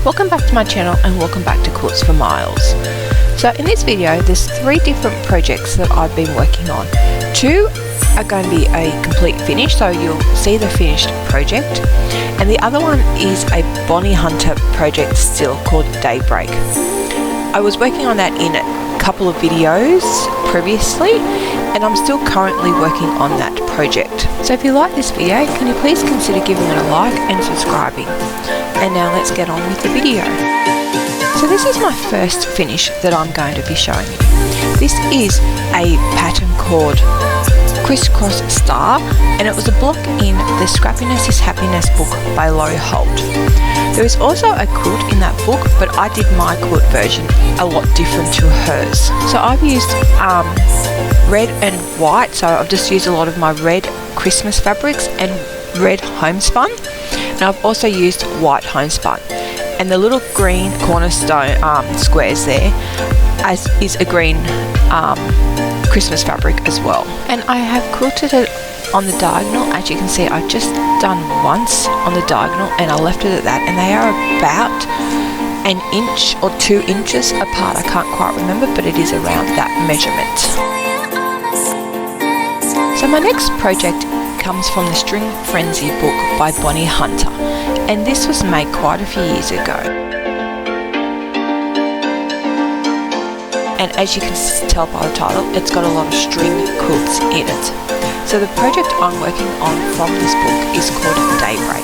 Welcome back to my channel and welcome back to Quilts for Miles. So in this video there's 3 different projects that I've been working on. 2 are going to be a complete finish, so you'll see the finished project, and the other one is a Bonnie Hunter project still called Daybreak. I was working on that in a couple of videos previously, and I'm still currently working on that project. So if you like this video, can you please consider giving it a like and subscribing. And now let's get on with the video. So this is my first finish that I'm going to be showing you. This is a pattern called Criss Cross Star, and it was a block in the Scrappiness is Happiness book by Lori Holt. There is also a quilt in that book, but I did my quilt version a lot different to hers. So I've used red and white, so I've just used a lot of my red Christmas fabrics and red homespun, and I've also used white homespun, and the little green cornerstone squares there as is a green Christmas fabric as well. And I have quilted it on the diagonal. As you can see, I've just done once on the diagonal and I left it at that, and they are about an inch or 2 inches apart. I can't quite remember, but it is around that measurement. So my next project comes from the String Frenzy book by Bonnie Hunter, and this was made quite a few years ago. And as you can tell by the title, it's got a lot of string quilts in it. So the project I'm working on from this book is called Daybreak.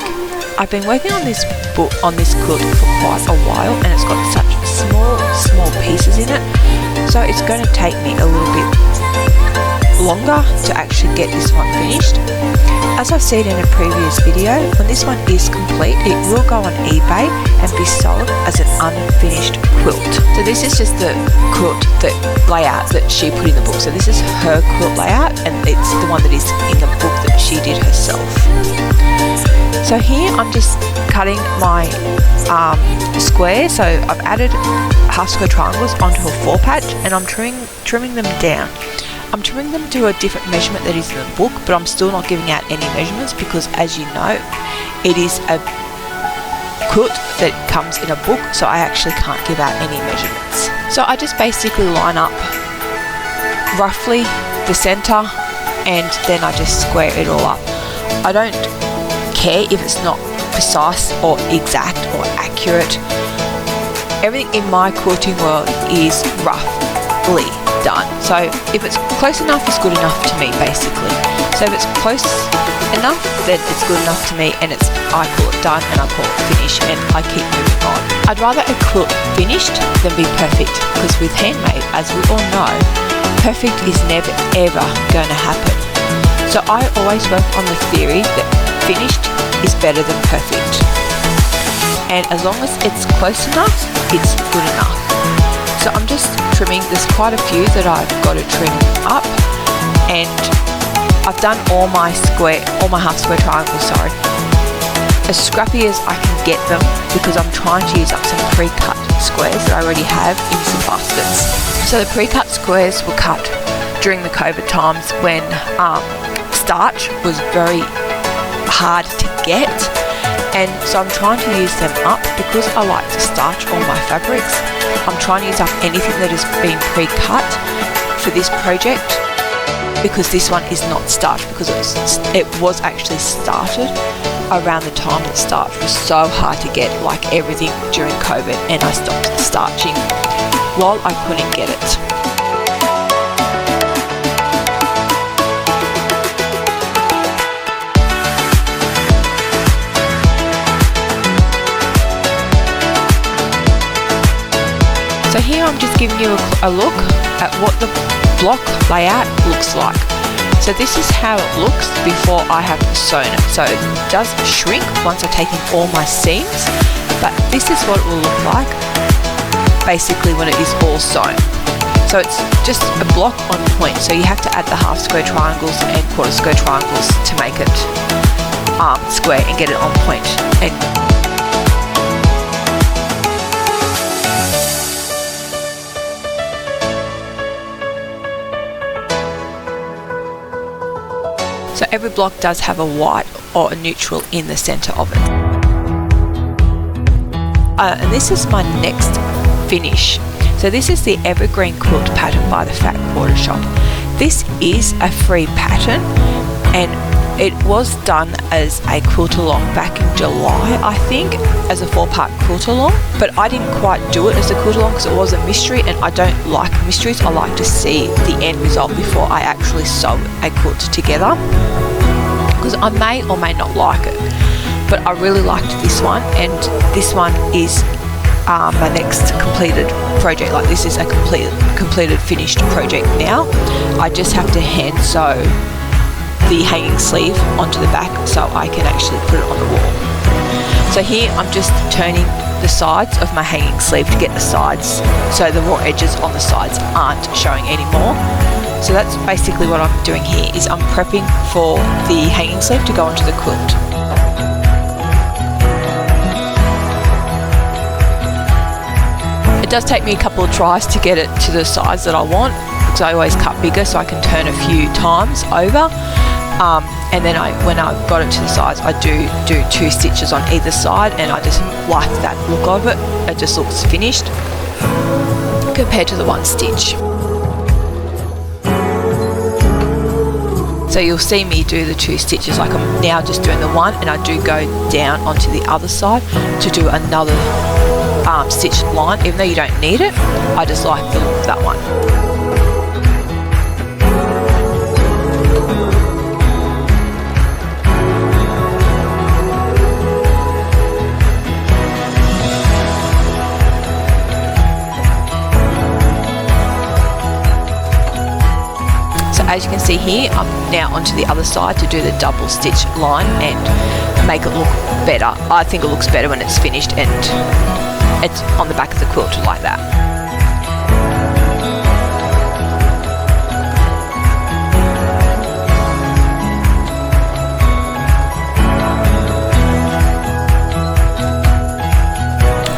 I've been working on this quilt for quite a while, and it's got such small pieces in it, so it's going to take me a little bit longer to actually get this one finished. As I've said in a previous video, when this one is complete, it will go on eBay and be sold as an unfinished quilt. So this is just the quilt layout that she put in the book. So this is her quilt layout, and it's the one that is in the book that she did herself. So here I'm just cutting my squares. So I've added half square triangles onto a 4 patch, and I'm trimming them down. I'm trimming them to a different measurement that is in the book, but I'm still not giving out any measurements because, as you know, it is a quilt that comes in a book, so I actually can't give out any measurements. So I just basically line up roughly the center, and then I just square it all up. I don't care if it's not precise or exact or accurate. Everything in my quilting world is roughly done. So if it's close enough, it's good enough to me, basically. So if it's close enough, then it's good enough to me, and I call it done and I call it finished, and I keep moving on. I'd rather a quilt finished than be perfect, because with handmade, as we all know, perfect is never ever going to happen. So I always work on the theory that finished is better than perfect, and as long as it's close enough, it's good enough. So I'm just trimming. There's quite a few that I've got to trim up, and I've done all my half square triangles, as scrappy as I can get them, because I'm trying to use up some pre-cut squares that I already have in some baskets. So the pre-cut squares were cut during the COVID times when starch was very hard to get, and so I'm trying to use them up because I like to starch all my fabrics. I'm trying to use up anything that has been pre-cut for this project, because this one is not starched, because it was actually started around the time that starch was so hard to get, like everything during COVID, and I stopped starching while I couldn't get it. So here I'm just giving you a look at what the block layout looks like. So this is how it looks before I have sewn it. So it does shrink once I've taken all my seams, but this is what it will look like basically when it is all sewn. So it's just a block on point, so you have to add the half square triangles and quarter square triangles to make it square and get it on point. And so every block does have a white or a neutral in the center of it. And this is my next finish. So this is the Evergreen quilt pattern by the Fat Quarter Shop. This is a free pattern, and it was done as a quilt along back in July, I think, as a 4-part quilt along, but I didn't quite do it as a quilt along because it was a mystery, and I don't like mysteries. I like to see the end result before I actually sew a quilt together, because I may or may not like it. But I really liked this one, and this one is my next completed project. Like, this is a completed finished project now. I just have to hand sew the hanging sleeve onto the back so I can actually put it on the wall. So here I'm just turning the sides of my hanging sleeve to get the sides so the raw edges on the sides aren't showing anymore. So that's basically what I'm doing here, is I'm prepping for the hanging sleeve to go onto the quilt. It does take me a couple of tries to get it to the size that I want, because I always cut bigger so I can turn a few times over. And then when I've got it to the size, I do 2 stitches on either side, and I just like that look of it. It just looks finished compared to the 1 stitch. So you'll see me do the 2 stitches, like I'm now just doing the 1, and I do go down onto the other side to do another stitch line. Even though you don't need it, I just like the look of that one. So as you can see here, I'm now onto the other side to do the double stitch line and make it look better. I think it looks better when it's finished and it's on the back of the quilt like that.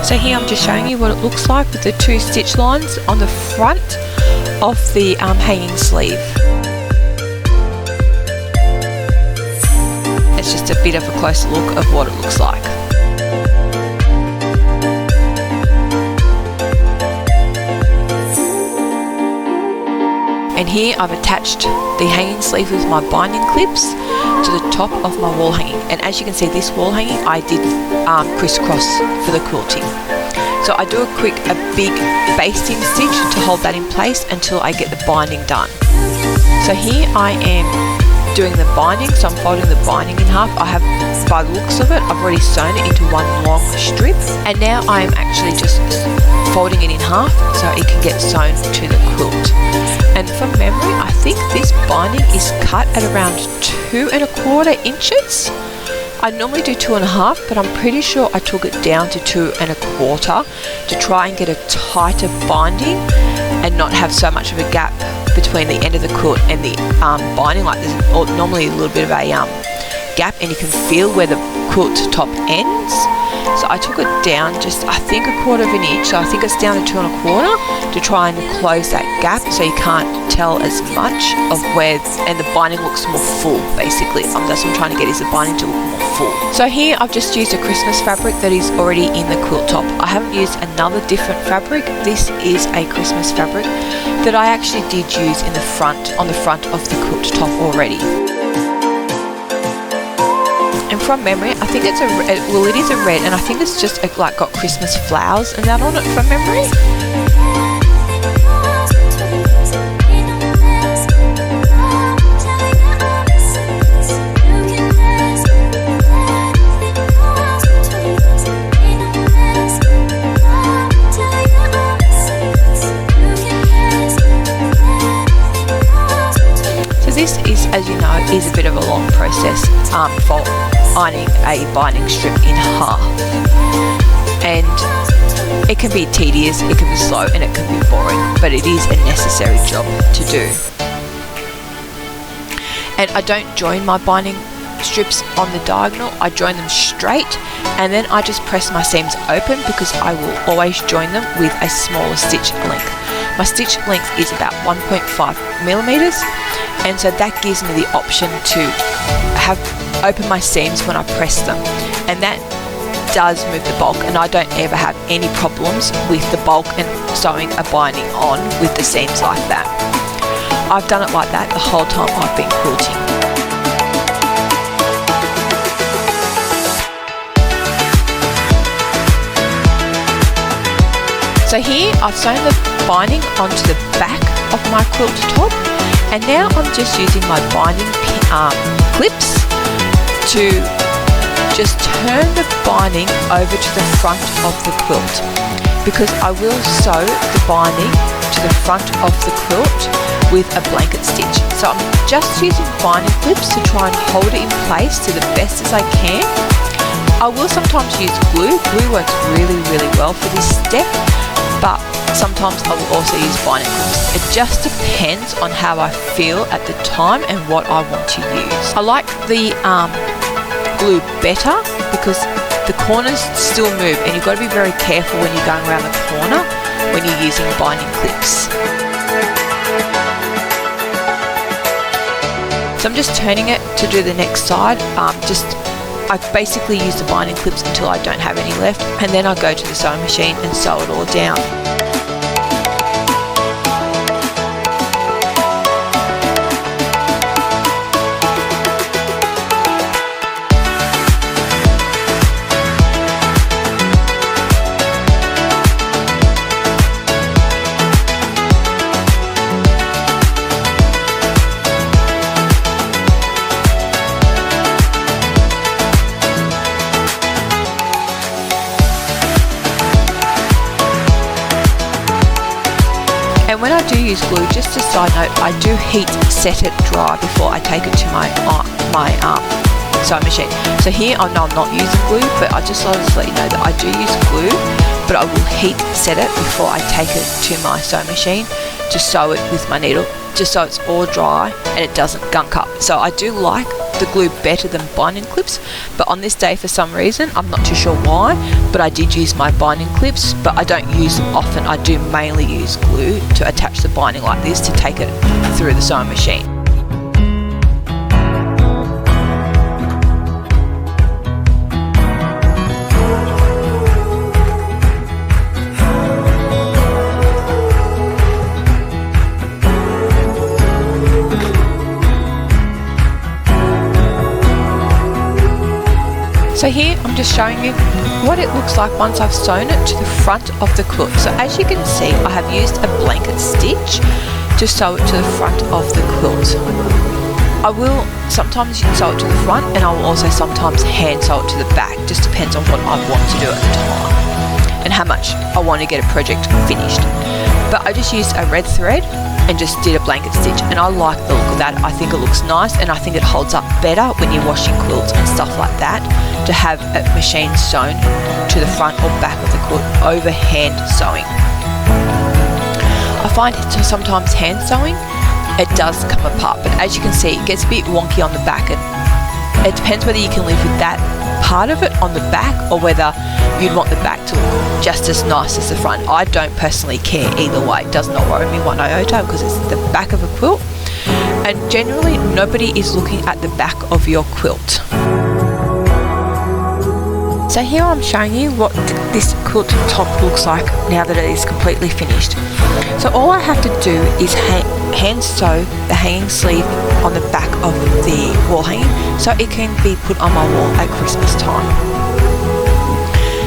So here I'm just showing you what it looks like with the 2 stitch lines on the front of the hanging sleeve. It's just a bit of a closer look of what it looks like. And here I've attached the hanging sleeve with my binding clips to the top of my wall hanging. And as you can see, this wall hanging I did crisscross for the quilting. So I do a big basting stitch to hold that in place until I get the binding done. So here I am doing the binding, so I'm folding the binding in half. I have, by the looks of it, I've already sewn it into 1 long strip, and now I'm actually just folding it in half so it can get sewn to the quilt. And from memory, I think this binding is cut at around 2¼ inches. I normally do 2½, but I'm pretty sure I took it down to 2¼ to try and get a tighter binding and not have so much of a gap between the end of the quilt and the binding. Like, there's normally a little bit of a gap, and you can feel where the quilt top ends. So I took it down just, I think, 1/4 inch. So I think it's down to 2¼ to try and close that gap so you can't tell as much of where, and the binding looks more full, basically. That's what I'm trying to get, is the binding to look more full. So here I've just used a Christmas fabric that is already in the quilt top. I haven't used another different fabric. This is a Christmas fabric that I actually did use in the front, on the front of the quilt top already. And from memory, I think it's it is a red, and I think it's just like got Christmas flowers and that on it from memory. So this is, as you know, is a bit of a long process for ironing a binding strip in half, and it can be tedious, it can be slow, and it can be boring, but it is a necessary job to do. And I don't join my binding strips on the diagonal, I join them straight, and then I just press my seams open because I will always join them with a smaller stitch length. My stitch length is about 1.5 millimeters, and so that gives me the option to open my seams when I press them, and that does move the bulk, and I don't ever have any problems with the bulk and sewing a binding on with the seams like that. I've done it like that the whole time I've been quilting. So here I've sewn the binding onto the back of my quilt top, and now I'm just using my binding clips to just turn the binding over to the front of the quilt, because I will sew the binding to the front of the quilt with a blanket stitch. So I'm just using binding clips to try and hold it in place to the best as I can. I will sometimes use glue. Glue works really well for this step, but sometimes I will also use binding clips. It just depends on how I feel at the time and what I want to use. I like the glue better because the corners still move, and you've got to be very careful when you're going around the corner when you're using binding clips. So I'm just turning it to do the next side. I basically use the binding clips until I don't have any left, and then I go to the sewing machine and sew it all down. And when I do use glue, just a side note, I do heat set it dry before I take it to my sewing machine. So here I know I'm not using glue, but I just wanted to let you know that I do use glue, but I will heat set it before I take it to my sewing machine to sew it with my needle, just so it's all dry and it doesn't gunk up. So I do like the glue better than binding clips, but on this day for some reason, I'm not too sure why, but I did use my binding clips, but I don't use them often. I do mainly use glue to attach the binding like this to take it through the sewing machine. So here I'm just showing you what it looks like once I've sewn it to the front of the quilt. So as you can see, I have used a blanket stitch to sew it to the front of the quilt. I will sometimes sew it to the front, and I will also sometimes hand sew it to the back. Just depends on what I want to do at the time and how much I want to get a project finished. But I just used a red thread and just did a blanket stitch, and I like the look of that. I think it looks nice, and I think it holds up better when you're washing quilts and stuff like that, to have a machine sewn to the front or back of the quilt over hand sewing. I find sometimes hand sewing, it does come apart, but as you can see, it gets a bit wonky on the back. It depends whether you can live with that part of it on the back, or whether you'd want the back to look just as nice as the front. I don't personally care either way. It does not worry me one iota, because it's the back of a quilt, and generally nobody is looking at the back of your quilt. So here I'm showing you what this quilt top looks like now that it is completely finished. So all I have to do is hand sew the hanging sleeve on the back of the wall hanging, so it can be put on my wall at Christmas time.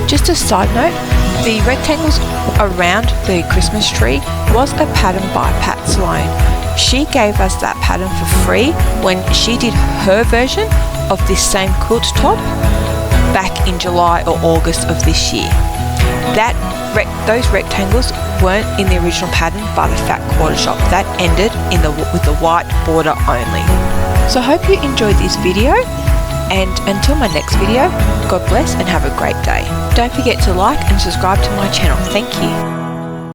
Just a side note, the rectangles around the Christmas tree was a pattern by Pat Sloan. She gave us that pattern for free when she did her version of this same quilt top back in July or August of this year. Those rectangles weren't in the original pattern by the Fat Quarter Shop. That ended with the white border only. So I hope you enjoyed this video, and until my next video, God bless and have a great day. Don't forget to like and subscribe to my channel. Thank you.